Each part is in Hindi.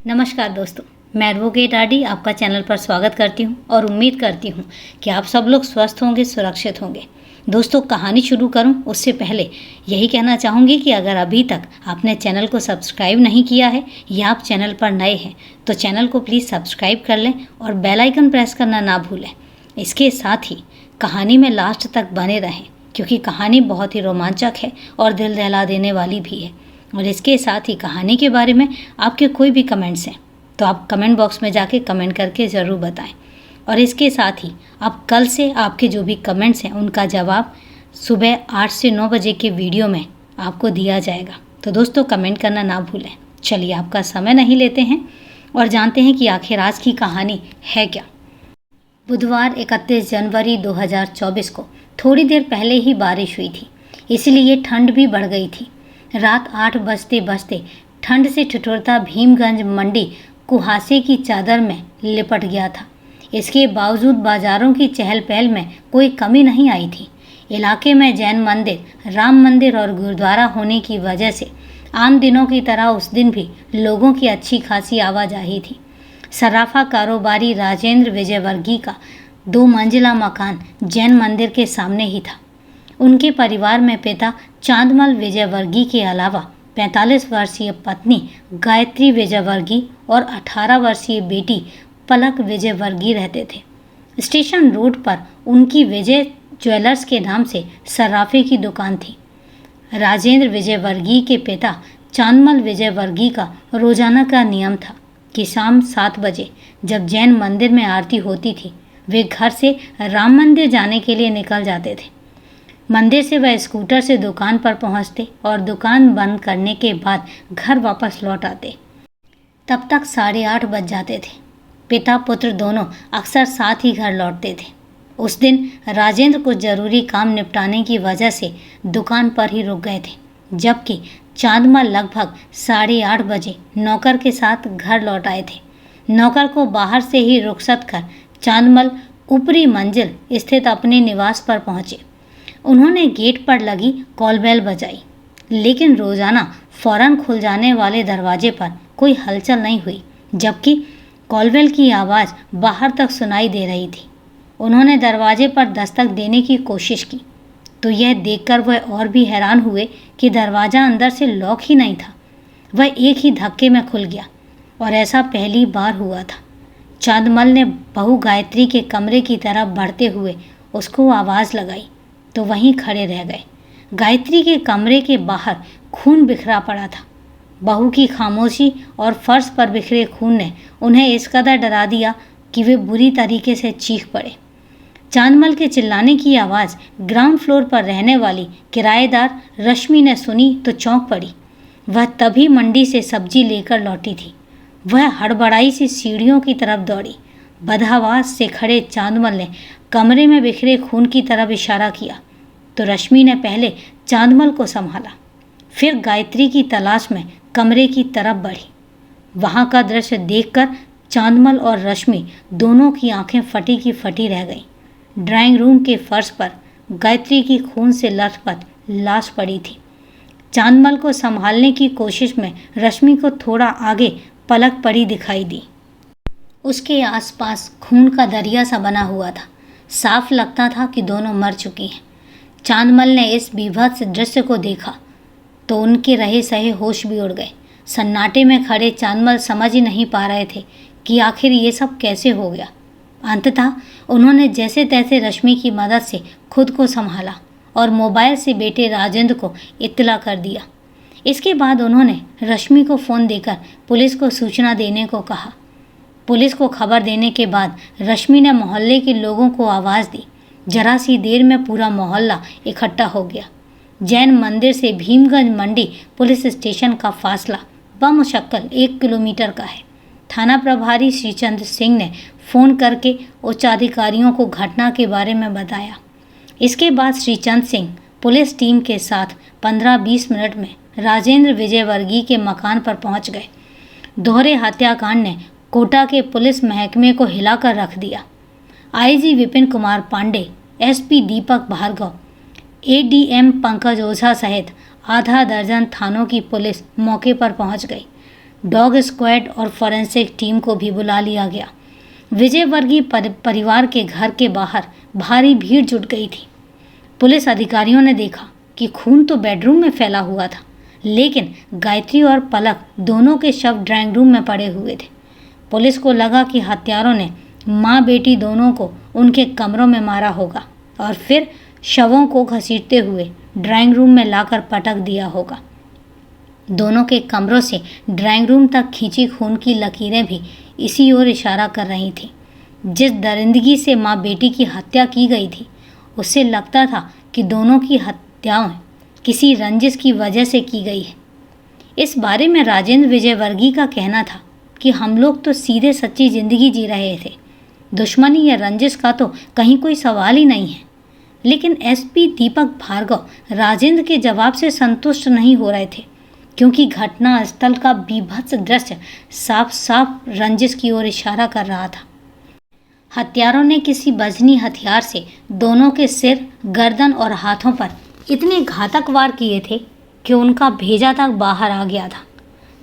नमस्कार दोस्तों, मैं एडवोकेट आरडी आपका चैनल पर स्वागत करती हूं और उम्मीद करती हूं कि आप सब लोग स्वस्थ होंगे, सुरक्षित होंगे। दोस्तों, कहानी शुरू करूं उससे पहले यही कहना चाहूँगी कि अगर अभी तक आपने चैनल को सब्सक्राइब नहीं किया है या आप चैनल पर नए हैं तो चैनल को प्लीज़ सब्सक्राइब कर लें और बेल आइकन प्रेस करना ना भूलें। इसके साथ ही कहानी में लास्ट तक बने रहें क्योंकि कहानी बहुत ही रोमांचक है और दिल दहला देने वाली भी है। और इसके साथ ही कहानी के बारे में आपके कोई भी कमेंट्स हैं तो आप कमेंट बॉक्स में जाके कमेंट करके ज़रूर बताएं। और इसके साथ ही आप कल से आपके जो भी कमेंट्स हैं उनका जवाब सुबह 8 से 9 बजे के वीडियो में आपको दिया जाएगा। तो दोस्तों, कमेंट करना ना भूलें। चलिए, आपका समय नहीं लेते हैं और जानते हैं कि आखिर आज की कहानी है क्या। बुधवार 31 जनवरी 2024 को थोड़ी देर पहले ही बारिश हुई थी, इसलिए ठंड भी बढ़ गई थी। रात 8 बजते बजते ठंड से ठिठुरता भीमगंज मंडी कुहासे की चादर में लिपट गया था। इसके बावजूद बाजारों की चहल पहल में कोई कमी नहीं आई थी। इलाके में जैन मंदिर, राम मंदिर और गुरुद्वारा होने की वजह से आम दिनों की तरह उस दिन भी लोगों की अच्छी खासी आवाजाही थी। सराफा कारोबारी राजेंद्र विजयवर्गीय का 2 मंजिला मकान जैन मंदिर के सामने ही था। उनके परिवार में पिता चांदमल विजयवर्गीय के अलावा 45 वर्षीय पत्नी गायत्री विजयवर्गीय और 18 वर्षीय बेटी पलक विजयवर्गीय रहते थे। स्टेशन रोड पर उनकी विजय ज्वेलर्स के नाम से सराफे की दुकान थी। राजेंद्र विजयवर्गीय के पिता चांदमल विजयवर्गीय का रोजाना का नियम था कि शाम 7 बजे जब जैन मंदिर में आरती होती थी वे घर से राम मंदिर जाने के लिए निकल जाते थे। मंदिर से वह स्कूटर से दुकान पर पहुंचते और दुकान बंद करने के बाद घर वापस लौट आते। तब तक 8:30 बज जाते थे। पिता पुत्र दोनों अक्सर साथ ही घर लौटते थे। उस दिन राजेंद्र कुछ जरूरी काम निपटाने की वजह से दुकान पर ही रुक गए थे, जबकि चांदमल लगभग 8:30 बजे नौकर के साथ घर लौट आए थे। नौकर को बाहर से ही रुखसत कर चांदमल ऊपरी मंजिल स्थित अपने निवास पर पहुंचे। उन्होंने गेट पर लगी कॉल बेल बजाई, लेकिन रोजाना फौरन खुल जाने वाले दरवाजे पर कोई हलचल नहीं हुई, जबकि कॉल बेल की आवाज़ बाहर तक सुनाई दे रही थी। उन्होंने दरवाजे पर दस्तक देने की कोशिश की तो यह देखकर वह और भी हैरान हुए कि दरवाज़ा अंदर से लॉक ही नहीं था। वह एक ही धक्के में खुल गया और ऐसा पहली बार हुआ था। चांदमल ने बहू गायत्री के कमरे की तरफ बढ़ते हुए उसको आवाज़ लगाई तो वहीं खड़े रह गए। गायत्री के कमरे के बाहर खून बिखरा पड़ा था। बहू की खामोशी और फर्श पर बिखरे खून ने उन्हें इस कदर डरा दिया कि वे बुरी तरीके से चीख पड़े। चांदमल के चिल्लाने की आवाज़ ग्राउंड फ्लोर पर रहने वाली किराएदार रश्मि ने सुनी तो चौंक पड़ी। वह तभी मंडी से सब्जी लेकर लौटी थी। वह हड़बड़ाई से सीढ़ियों की तरफ दौड़ी। बदहवास से खड़े चांदमल ने कमरे में बिखरे खून की तरफ इशारा किया तो रश्मि ने पहले चांदमल को संभाला, फिर गायत्री की तलाश में कमरे की तरफ बढ़ी। वहां का दृश्य देखकर चांदमल और रश्मि दोनों की आंखें फटी की फटी रह गईं। ड्राइंग रूम के फर्श पर गायत्री की खून से लथपथ लाश पड़ी थी। चांदमल को संभालने की कोशिश में रश्मि को थोड़ा आगे पलक पड़ी दिखाई दी। उसके आसपास खून का दरिया सा बना हुआ था। साफ लगता था कि दोनों मर चुकी हैं। चांदमल ने इस बीभत्स दृश्य को देखा तो उनके रहे सहे होश भी उड़ गए। सन्नाटे में खड़े चांदमल समझ ही नहीं पा रहे थे कि आखिर ये सब कैसे हो गया। अंततः उन्होंने जैसे तैसे रश्मि की मदद से खुद को संभाला और मोबाइल से बेटे राजेंद्र को इत्तला कर दिया। इसके बाद उन्होंने रश्मि को फ़ोन देकर पुलिस को सूचना देने को कहा। पुलिस को खबर देने के बाद रश्मि ने मोहल्ले के लोगों को आवाज़ दी। जरा सी देर में पूरा मोहल्ला इकट्ठा हो गया। जैन मंदिर से भीमगंज मंडी पुलिस स्टेशन का फासला बमुश्किल 1 किलोमीटर का है। थाना प्रभारी श्रीचंद्र सिंह ने फ़ोन करके उच्चाधिकारियों को घटना के बारे में बताया। इसके बाद श्रीचंद्र सिंह पुलिस टीम के साथ 15-20 मिनट में राजेंद्र विजयवर्गीय के मकान पर पहुंच गए। दोहरे हत्याकांड ने कोटा के पुलिस महकमे को हिलाकर रख दिया। आईजी विपिन कुमार पांडे, एसपी दीपक भार्गव, एडीएम पंकज ओझा सहित आधा दर्जन थानों की पुलिस मौके पर पहुंच गई। डॉग स्क्वाड और फॉरेंसिक टीम को भी बुला लिया गया। विजयवर्गीय परिवार के घर के बाहर भारी भीड़ जुट गई थी। पुलिस अधिकारियों ने देखा कि खून तो बेडरूम में फैला हुआ था, लेकिन गायत्री और पलक दोनों के शव ड्राइंग रूम में पड़े हुए थे। पुलिस को लगा कि हत्यारों ने माँ बेटी दोनों को उनके कमरों में मारा होगा और फिर शवों को घसीटते हुए ड्राइंग रूम में लाकर पटक दिया होगा। दोनों के कमरों से ड्राइंग रूम तक खींची खून की लकीरें भी इसी ओर इशारा कर रही थीं। जिस दरिंदगी से माँ बेटी की हत्या की गई थी, उससे लगता था कि दोनों की हत्याएं किसी रंजिश की वजह से की गई है। इस बारे में राजेंद्र विजयवर्गीय का कहना था कि हम लोग तो सीधे सच्ची जिंदगी जी रहे थे, दुश्मनी या रंजिश का तो कहीं कोई सवाल ही नहीं है। लेकिन एसपी दीपक भार्गव राजेंद्र के जवाब से संतुष्ट नहीं हो रहे थे, क्योंकि घटना स्थल का बीभत्स दृश्य साफ साफ रंजिश की ओर इशारा कर रहा था। हत्यारों ने किसी बजनी हथियार से दोनों के सिर, गर्दन और हाथों पर इतने घातक वार किए थे कि उनका भेजा तक बाहर आ गया था।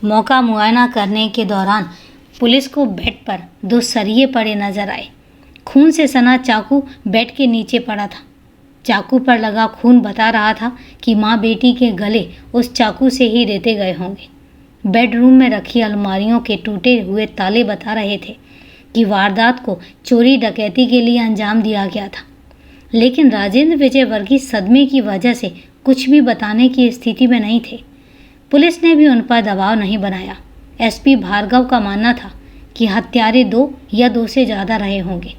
मौका मुआयना करने के दौरान पुलिस को बेड पर 2 सरिये पड़े नजर आए। खून से सना चाकू बेड के नीचे पड़ा था। चाकू पर लगा खून बता रहा था कि माँ बेटी के गले उस चाकू से ही रेते गए होंगे। बेडरूम में रखी अलमारियों के टूटे हुए ताले बता रहे थे कि वारदात को चोरी डकैती के लिए अंजाम दिया गया था। लेकिन राजेंद्र विजयवर्गीय सदमे की वजह से कुछ भी बताने की स्थिति में नहीं थे। पुलिस ने भी उन पर दबाव नहीं बनाया। एसपी भार्गव का मानना था कि हत्यारे 2 या 2 से ज़्यादा रहे होंगे।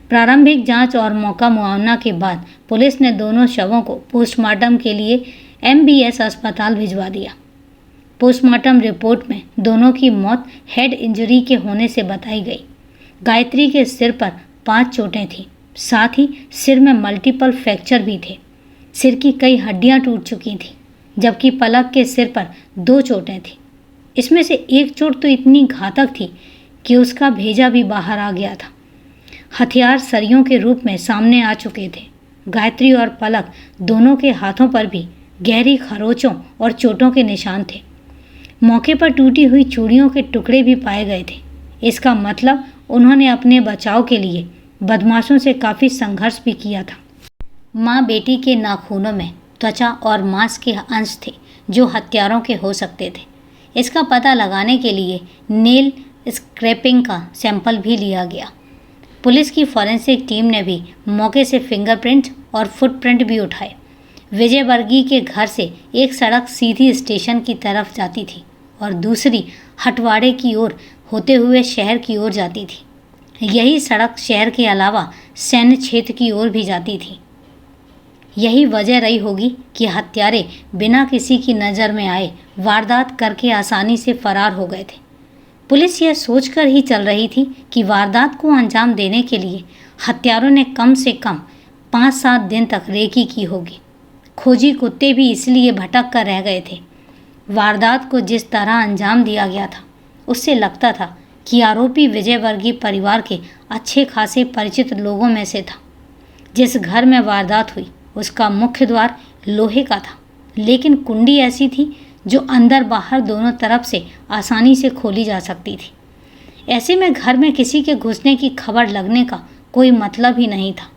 प्रारंभिक जांच और मौका मुआयना के बाद पुलिस ने दोनों शवों को पोस्टमार्टम के लिए MBS अस्पताल भिजवा दिया। पोस्टमार्टम रिपोर्ट में दोनों की मौत हेड इंजरी के होने से बताई गई। गायत्री के सिर पर 5 चोटें थीं, साथ ही सिर में मल्टीपल फ्रैक्चर भी थे। सिर की कई हड्डियां टूट चुकी थीं, जबकि पलक के सिर पर 2 चोटें थीं। इसमें से एक चोट तो इतनी घातक थी कि उसका भेजा भी बाहर आ गया था। हथियार सरियों के रूप में सामने आ चुके थे। गायत्री और पलक दोनों के हाथों पर भी गहरी खरोचों और चोटों के निशान थे। मौके पर टूटी हुई चूड़ियों के टुकड़े भी पाए गए थे। इसका मतलब उन्होंने अपने बचाव के लिए बदमाशों से काफ़ी संघर्ष भी किया था। माँ बेटी के नाखूनों में त्वचा और मांस के अंश थे जो हत्यारों के हो सकते थे। इसका पता लगाने के लिए नेल स्क्रैपिंग का सैंपल भी लिया गया। पुलिस की फॉरेंसिक टीम ने भी मौके से फिंगरप्रिंट और फुटप्रिंट भी उठाए। विजयवर्गीय के घर से एक सड़क सीधी स्टेशन की तरफ जाती थी और दूसरी हटवाड़े की ओर होते हुए शहर की ओर जाती थी। यही सड़क शहर के अलावा सैन्य क्षेत्र की ओर भी जाती थी। यही वजह रही होगी कि हत्यारे बिना किसी की नज़र में आए वारदात करके आसानी से फरार हो गए थे। पुलिस यह सोचकर ही चल रही थी कि वारदात को अंजाम देने के लिए हत्यारों ने कम से कम 5-7 दिन तक रेकी की होगी। खोजी कुत्ते भी इसलिए भटक कर रह गए थे। वारदात को जिस तरह अंजाम दिया गया था, उससे लगता था कि आरोपी विजयवर्गीय परिवार के अच्छे खासे परिचित लोगों में से था। जिस घर में वारदात हुई उसका मुख्य द्वार लोहे का था, लेकिन कुंडी ऐसी थी जो अंदर बाहर दोनों तरफ से आसानी से खोली जा सकती थी। ऐसे में घर में किसी के घुसने की खबर लगने का कोई मतलब ही नहीं था।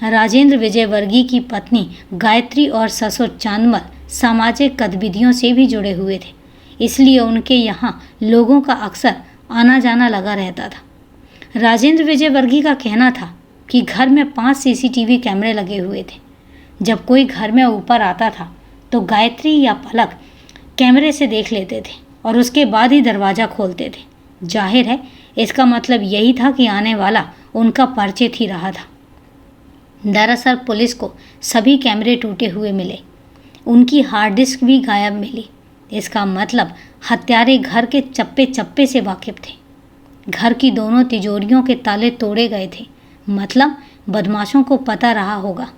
राजेंद्र विजयवर्गीय की पत्नी गायत्री और ससुर चांदमल सामाजिक गतिविधियों से भी जुड़े हुए थे, इसलिए उनके यहाँ लोगों का अक्सर आना जाना लगा रहता था। राजेंद्र विजयवर्गीय का कहना था कि घर में 5 CCTV कैमरे लगे हुए थे। जब कोई घर में ऊपर आता था तो गायत्री या पलक कैमरे से देख लेते थे और उसके बाद ही दरवाज़ा खोलते थे। जाहिर है इसका मतलब यही था कि आने वाला उनका परिचित ही रहा था। दरअसल पुलिस को सभी कैमरे टूटे हुए मिले। उनकी हार्ड डिस्क भी गायब मिली। इसका मतलब हत्यारे घर के चप्पे चप्पे से वाकिफ थे। घर की दोनों तिजोरियों के ताले तोड़े गए थे। मतलब बदमाशों को पता रहा होगा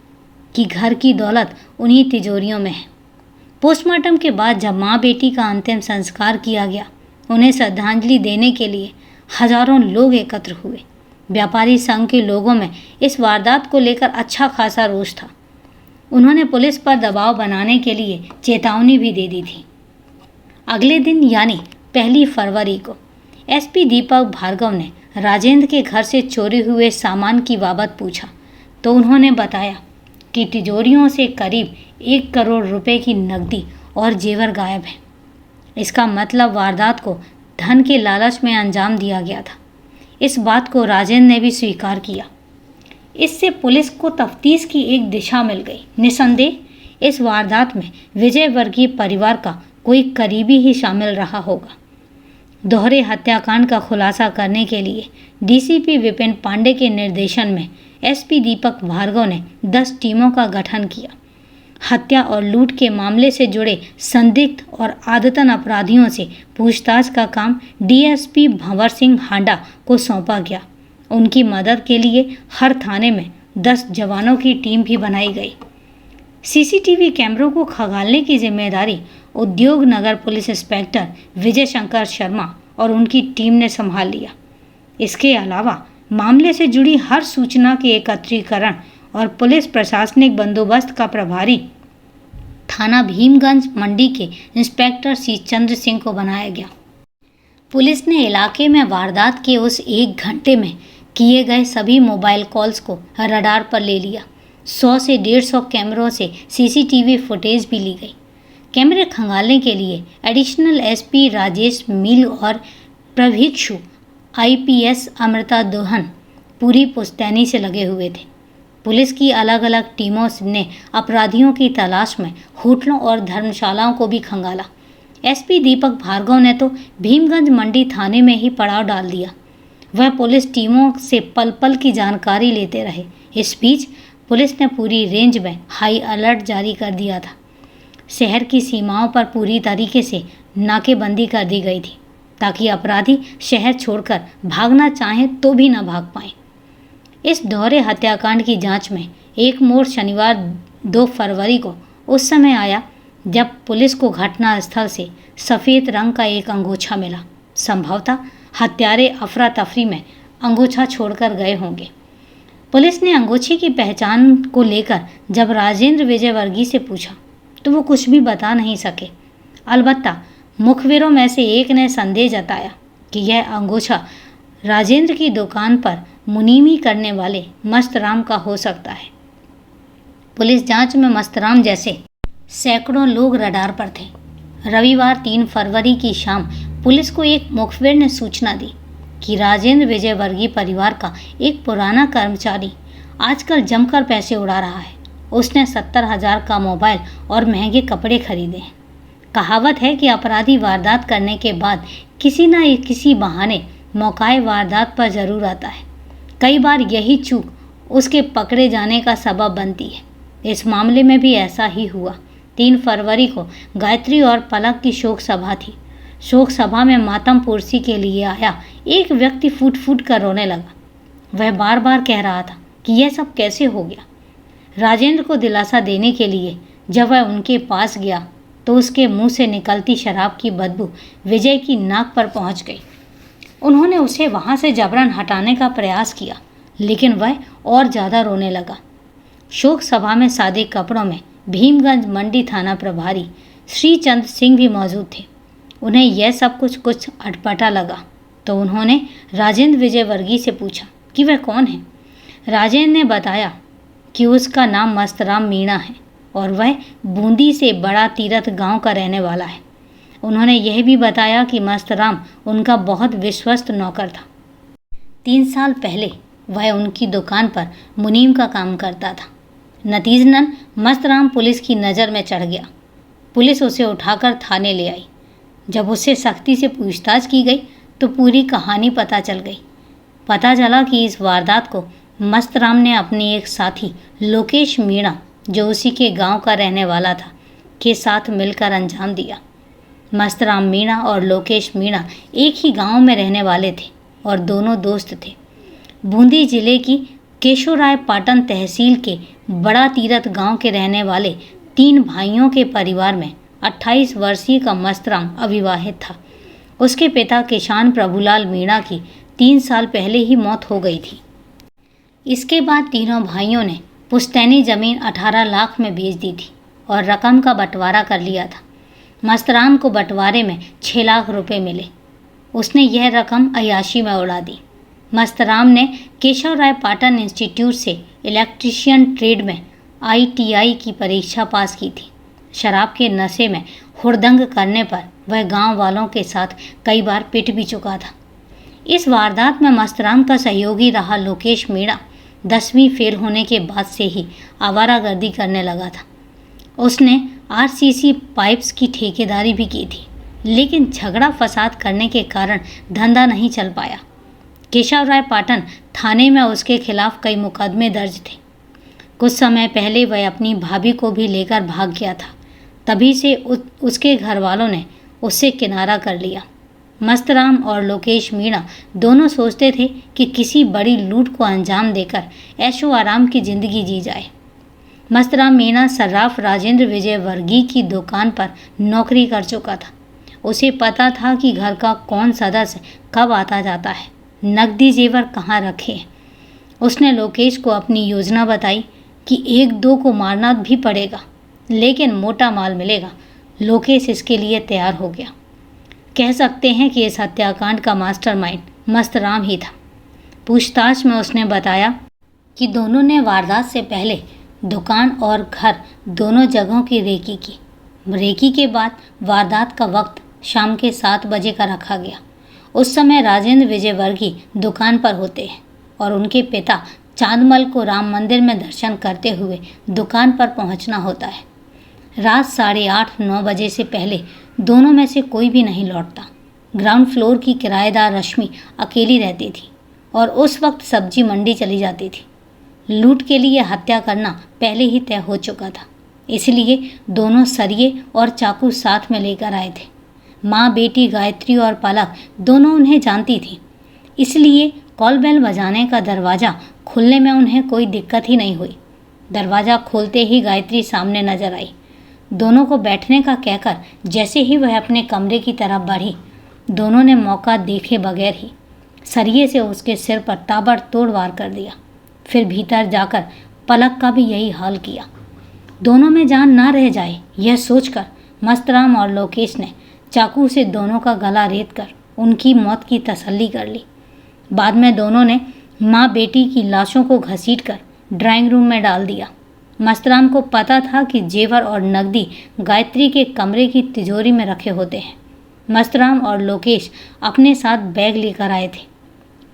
कि घर की दौलत उन्हीं तिजोरियों में है। पोस्टमार्टम के बाद जब माँ बेटी का अंतिम संस्कार किया गया, उन्हें श्रद्धांजलि देने के लिए हजारों लोग एकत्र हुए। व्यापारी संघ के लोगों में इस वारदात को लेकर अच्छा खासा रोष था। उन्होंने पुलिस पर दबाव बनाने के लिए चेतावनी भी दे दी थी। अगले दिन यानी 1 फरवरी को एसपी दीपक भार्गव ने राजेंद्र के घर से चोरी हुए सामान की बाबत पूछा तो उन्होंने बताया कि तिजोरियों से करीब 1 करोड़ रुपए की नकदी और जेवर गायब है। इसका मतलब वारदात को धन के लालच में अंजाम दिया गया था। इस बात को राजेंद्र ने भी स्वीकार किया। इससे पुलिस को तफ्तीश की एक दिशा मिल गई। निसंदेह इस वारदात में विजय वर्गीय परिवार का कोई करीबी ही शामिल रहा होगा। दोहरे हत्याकांड का खुलासा करने के लिए डीसीपी विपिन पांडे के निर्देशन में एसपी दीपक भार्गव ने 10 टीमों का गठन किया। हत्या और लूट के मामले से जुड़े संदिग्ध और आदतन अपराधियों से पूछताछ का काम डीएसपी भंवर सिंह हांडा को सौंपा गया। उनकी मदद के लिए हर थाने में 10 जवानों की टीम भी बनाई गई। सीसीटीवी कैमरों को खंगालने की जिम्मेदारी उद्योग नगर पुलिस इंस्पेक्टर विजय शंकर शर्मा और उनकी टीम ने संभाल लिया। इसके अलावा मामले से जुड़ी हर सूचना के एकत्रीकरण और पुलिस प्रशासनिक बंदोबस्त का प्रभारी थाना भीमगंज मंडी के इंस्पेक्टर सी चंद्र सिंह को बनाया गया। पुलिस ने इलाके में वारदात के उस 1 घंटे में किए गए सभी मोबाइल कॉल्स को रडार पर ले लिया। 100 से 150 कैमरों से सीसीटीवी फुटेज भी ली गई। कैमरे खंगालने के लिए एडिशनल एसपी राजेश मील और प्रभिक्षु आईपीएस अमृता दोहन पूरी पुश्तैनी से लगे हुए थे। पुलिस की अलग अलग टीमों ने अपराधियों की तलाश में होटलों और धर्मशालाओं को भी खंगाला। एसपी दीपक भार्गव ने तो भीमगंज मंडी थाने में ही पड़ाव डाल दिया। वह पुलिस टीमों से पल पल की जानकारी लेते रहे। इस बीच पुलिस ने पूरी रेंज में हाई अलर्ट जारी कर दिया था। शहर की सीमाओं पर पूरी तरीके से नाकेबंदी कर दी गई थी ताकि अपराधी शहर छोड़कर भागना चाहें तो भी न भाग पाएं। इस दोहरे हत्याकांड की जांच में एक मोड़ शनिवार 2 फरवरी को उस समय आया जब पुलिस को घटनास्थल से सफ़ेद रंग का एक अंगोछा मिला। संभवतः हत्यारे अफरा तफरी में अंगोछा छोड़कर गए होंगे। पुलिस ने अंगोछे की पहचान को लेकर जब राजेंद्र विजयवर्गीय से पूछा तो वो कुछ भी बता नहीं सके। अलबत्ता मुखबिरों में से एक ने संदेह जताया कि यह अंगोछा राजेंद्र की दुकान पर मुनीमी करने वाले मस्तराम का हो सकता है। पुलिस जांच में मस्तराम जैसे सैकड़ों लोग रडार पर थे। रविवार 3 फरवरी की शाम पुलिस को एक मुखबिर ने सूचना दी कि राजेंद्र विजयवर्गीय परिवार का एक पुराना कर्मचारी आजकल जमकर पैसे उड़ा रहा है। उसने 70,000 का मोबाइल और महंगे कपड़े खरीदे हैं। कहावत है कि अपराधी वारदात करने के बाद किसी न किसी बहाने मौकाए वारदात पर जरूर आता है। कई बार यही चूक उसके पकड़े जाने का सबब बनती है। इस मामले में भी ऐसा ही हुआ। 3 फरवरी को गायत्री और पलक की शोक सभा थी। शोक सभा में मातम पुरसी के लिए आया एक व्यक्ति फूट फूट कर रोने लगा। वह बार बार कह रहा था कि यह सब कैसे हो गया। राजेंद्र को दिलासा देने के लिए जब वह उनके पास गया तो उसके मुंह से निकलती शराब की बदबू विजय की नाक पर पहुंच गई। उन्होंने उसे वहां से जबरन हटाने का प्रयास किया, लेकिन वह और ज़्यादा रोने लगा। शोक सभा में सादे कपड़ों में भीमगंज मंडी थाना प्रभारी श्री चंद्र सिंह भी मौजूद थे। उन्हें यह सब कुछ अटपटा लगा तो उन्होंने राजेंद्र विजयवर्गीय से पूछा कि वह कौन है। राजेंद्र ने बताया कि उसका नाम मस्तराम मीणा है और वह बूंदी से बड़ा तीरथ गांव का रहने वाला है। उन्होंने यह भी बताया कि मस्तराम उनका बहुत विश्वस्त नौकर था। 3 साल पहले वह उनकी दुकान पर मुनीम का काम करता था। नतीजतन मस्तराम पुलिस की नज़र में चढ़ गया। पुलिस उसे उठाकर थाने ले आई। जब उससे सख्ती से पूछताछ की गई तो पूरी कहानी पता चल गई। पता चला कि इस वारदात को मस्तराम ने अपने एक साथी लोकेश मीणा, जो उसी के गांव का रहने वाला था, के साथ मिलकर अंजाम दिया। मस्तराम मीणा और लोकेश मीणा एक ही गांव में रहने वाले थे और दोनों दोस्त थे। बूंदी जिले की केशोराय पाटन तहसील के बड़ा तीरथ गांव के रहने वाले 3 भाइयों के परिवार में 28 वर्षीय का मस्तराम अविवाहित था। उसके पिता किसान प्रभुलाल मीणा की 3 साल पहले ही मौत हो गई थी। इसके बाद तीनों भाइयों ने पुश्तैनी जमीन 18 लाख में बेच दी थी और रकम का बंटवारा कर लिया था। मस्तराम को बंटवारे में 6 लाख रुपए मिले। उसने यह रकम अय्याशी में उड़ा दी। मस्तराम ने केशव राय पाटन इंस्टीट्यूट से इलेक्ट्रीशियन ट्रेड में ITI की परीक्षा पास की थी। शराब के नशे में हुड़दंग करने पर वह गांव वालों के साथ कई बार पिट भी चुका था। इस वारदात में मस्तराम का सहयोगी रहा लोकेश मीणा 10वीं फेल होने के बाद से ही आवारागर्दी करने लगा था। उसने RCC पाइप्स की ठेकेदारी भी की थी, लेकिन झगड़ा फसाद करने के कारण धंधा नहीं चल पाया। केशव राय पाटन थाने में उसके खिलाफ कई मुकदमे दर्ज थे। कुछ समय पहले वह अपनी भाभी को भी लेकर भाग गया था। तभी से उसके घर वालों ने उससे किनारा कर लिया। मस्तराम और लोकेश मीणा दोनों सोचते थे कि किसी बड़ी लूट को अंजाम देकर ऐशो आराम की जिंदगी जी जाए। मस्तराम मीणा सर्राफ राजेंद्र विजय वर्गीय की दुकान पर नौकरी कर चुका था। उसे पता था कि घर का कौन सदस्य कब आता जाता है, नकदी जेवर कहाँ रखे हैं। उसने लोकेश को अपनी योजना बताई कि 1-2 को मारना भी पड़ेगा, लेकिन मोटा माल मिलेगा। लोकेश इसके लिए तैयार हो गया। कह सकते हैं कि इस हत्याकांड का मास्टरमाइंड मस्तराम ही था। पूछताछ में उसने बताया कि दोनों ने वारदात से पहले दुकान और घर दोनों जगहों की रेकी की। रेकी के बाद वारदात का वक्त शाम के 7 बजे का रखा गया। उस समय राजेंद्र विजयवर्गीय दुकान पर होते हैं और उनके पिता चांदमल को राम मंदिर में दर्शन करते हुए दुकान पर पहुंचना होता है। रात 8:30-9 बजे से पहले दोनों में से कोई भी नहीं लौटता। ग्राउंड फ्लोर की किराएदार रश्मि अकेली रहती थी और उस वक्त सब्जी मंडी चली जाती थी। लूट के लिए हत्या करना पहले ही तय हो चुका था, इसलिए दोनों सरिये और चाकू साथ में लेकर आए थे। माँ बेटी गायत्री और पलक दोनों उन्हें जानती थी, इसलिए कॉल बेल बजाने का दरवाज़ा खुलने में उन्हें कोई दिक्कत ही नहीं हुई। दरवाज़ा खोलते ही गायत्री सामने नजर आई। दोनों को बैठने का कहकर जैसे ही वह अपने कमरे की तरफ बढ़ी, दोनों ने मौका देखे बगैर ही सरिये से उसके सिर पर ताबड़तोड़ वार कर दिया। फिर भीतर जाकर पलक का भी यही हाल किया। दोनों में जान ना रह जाए, यह सोचकर मस्तराम और लोकेश ने चाकू से दोनों का गला रेत कर उनकी मौत की तसल्ली कर ली। बाद में दोनों ने माँ बेटी की लाशों को घसीटकर ड्राइंग रूम में डाल दिया। मस्तराम को पता था कि जेवर और नकदी गायत्री के कमरे की तिजोरी में रखे होते हैं। मस्तराम और लोकेश अपने साथ बैग लेकर आए थे।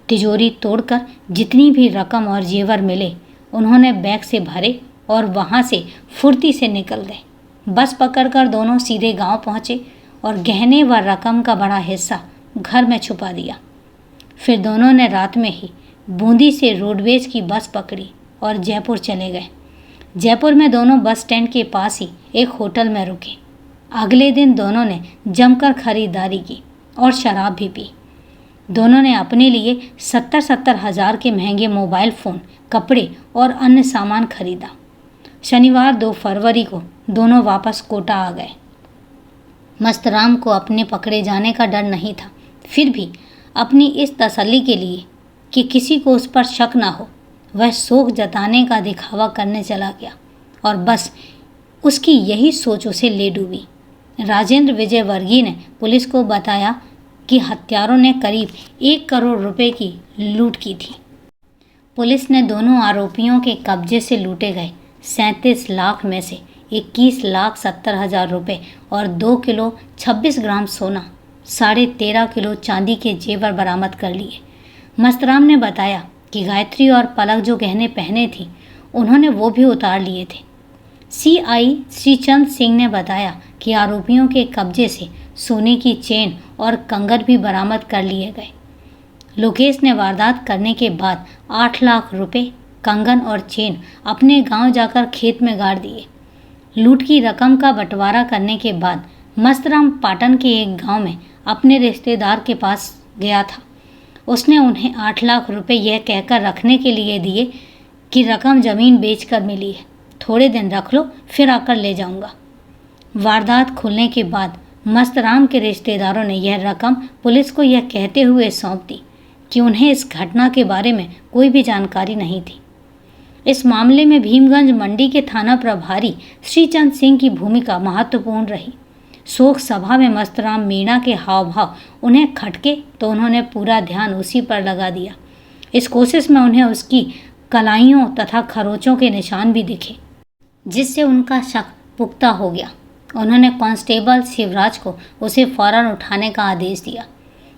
तिजोरी तोड़कर जितनी भी रकम और जेवर मिले उन्होंने बैग से भरे और वहाँ से फुर्ती से निकल गए। बस पकड़कर दोनों सीधे गांव पहुँचे और गहने व रकम का बड़ा हिस्सा घर में छुपा दिया। फिर दोनों ने रात में ही बूंदी से रोडवेज की बस पकड़ी और जयपुर चले गए। जयपुर में दोनों बस स्टैंड के पास ही एक होटल में रुके। अगले दिन दोनों ने जमकर खरीदारी की और शराब भी पी। दोनों ने अपने लिए 70-70 हज़ार के महंगे मोबाइल फ़ोन, कपड़े और अन्य सामान खरीदा। शनिवार 2 फरवरी को दोनों वापस कोटा आ गए। मस्तराम को अपने पकड़े जाने का डर नहीं था, फिर भी अपनी इस तसल्ली के लिए कि किसी को उस पर शक ना हो, वह शोक जताने का दिखावा करने चला गया और बस उसकी यही सोच उसे ले डूबी। राजेंद्र विजयवर्गीय ने पुलिस को बताया कि हत्यारों ने करीब 1 करोड़ रुपए की लूट की थी। पुलिस ने दोनों आरोपियों के कब्जे से लूटे गए 37 लाख में से 21,70,000 रुपये और 2 किलो 26 ग्राम सोना, 13.5 किलो चांदी के जेवर बरामद कर लिए। मस्तराम ने बताया कि गायत्री और पलक जो गहने पहने थी उन्होंने वो भी उतार लिए थे। CI श्रीचंद सिंह ने बताया कि आरोपियों के कब्जे से सोने की चेन और कंगन भी बरामद कर लिए गए। लोकेश ने वारदात करने के बाद 8 लाख रुपए, कंगन और चेन अपने गांव जाकर खेत में गाड़ दिए। लूट की रकम का बंटवारा करने के बाद मस्तराम पाटन के एक गांव में अपने रिश्तेदार के पास गया था। उसने उन्हें 8 लाख रुपए यह कहकर रखने के लिए दिए कि रकम ज़मीन बेचकर मिली है, थोड़े दिन रख लो, फिर आकर ले जाऊंगा। वारदात खुलने के बाद मस्तराम के रिश्तेदारों ने यह रकम पुलिस को यह कहते हुए सौंप दी कि उन्हें इस घटना के बारे में कोई भी जानकारी नहीं थी। इस मामले में भीमगंज मंडी के थाना प्रभारी श्रीचंद सिंह की भूमिका महत्वपूर्ण रही। शोक सभा में मस्त राम मीणा के हाव भाव उन्हें खटके तो उन्होंने पूरा ध्यान उसी पर लगा दिया। इस कोशिश में उन्हें उसकी कलाइयों तथा खरोचों के निशान भी दिखे, जिससे उनका शक पुख्ता हो गया। उन्होंने कांस्टेबल शिवराज को उसे फौरन उठाने का आदेश दिया।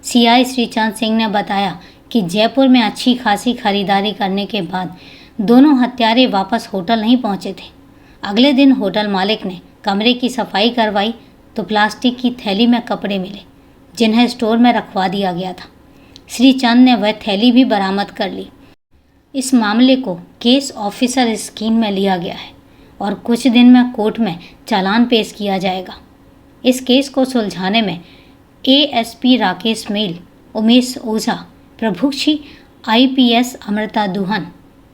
सीआई श्रीचंद सिंह ने बताया कि जयपुर में अच्छी खासी खरीदारी करने के बाद दोनों हत्यारे वापस होटल नहीं पहुंचे थे। अगले दिन होटल मालिक ने कमरे की सफाई करवाई तो प्लास्टिक की थैली में कपड़े मिले, जिन्हें स्टोर में रखवा दिया गया था। श्रीचंद ने वह थैली भी बरामद कर ली। इस मामले को केस ऑफिसर स्कीम में लिया गया है और कुछ दिन में कोर्ट में चालान पेश किया जाएगा। इस केस को सुलझाने में एएसपी राकेश मेल, उमेश ओझा, प्रभुक्षी IPS Amrita Duhan,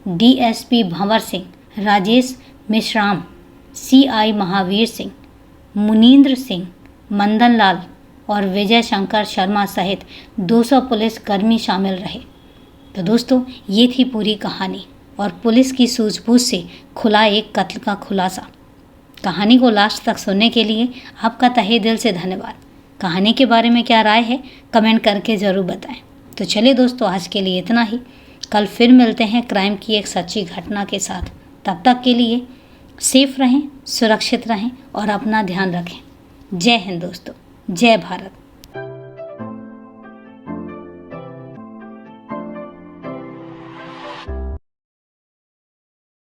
DSP Bhanwar Singh, Rajesh Mishram, CI Mahavir Singh, Munindra Singh, मंदन लाल और विजय शंकर शर्मा सहित 200 पुलिस कर्मी शामिल रहे। तो दोस्तों, ये थी पूरी कहानी और पुलिस की सूझबूझ से खुला एक कत्ल का खुलासा। कहानी को लास्ट तक सुनने के लिए आपका तहे दिल से धन्यवाद। कहानी के बारे में क्या राय है कमेंट करके ज़रूर बताएं। तो चलिए दोस्तों, आज के लिए इतना ही। कल फिर मिलते हैं क्राइम की एक सच्ची घटना के साथ। तब तक के लिए सेफ रहें, सुरक्षित रहें और अपना ध्यान रखें। जय हिंद दोस्तों, जय भारत।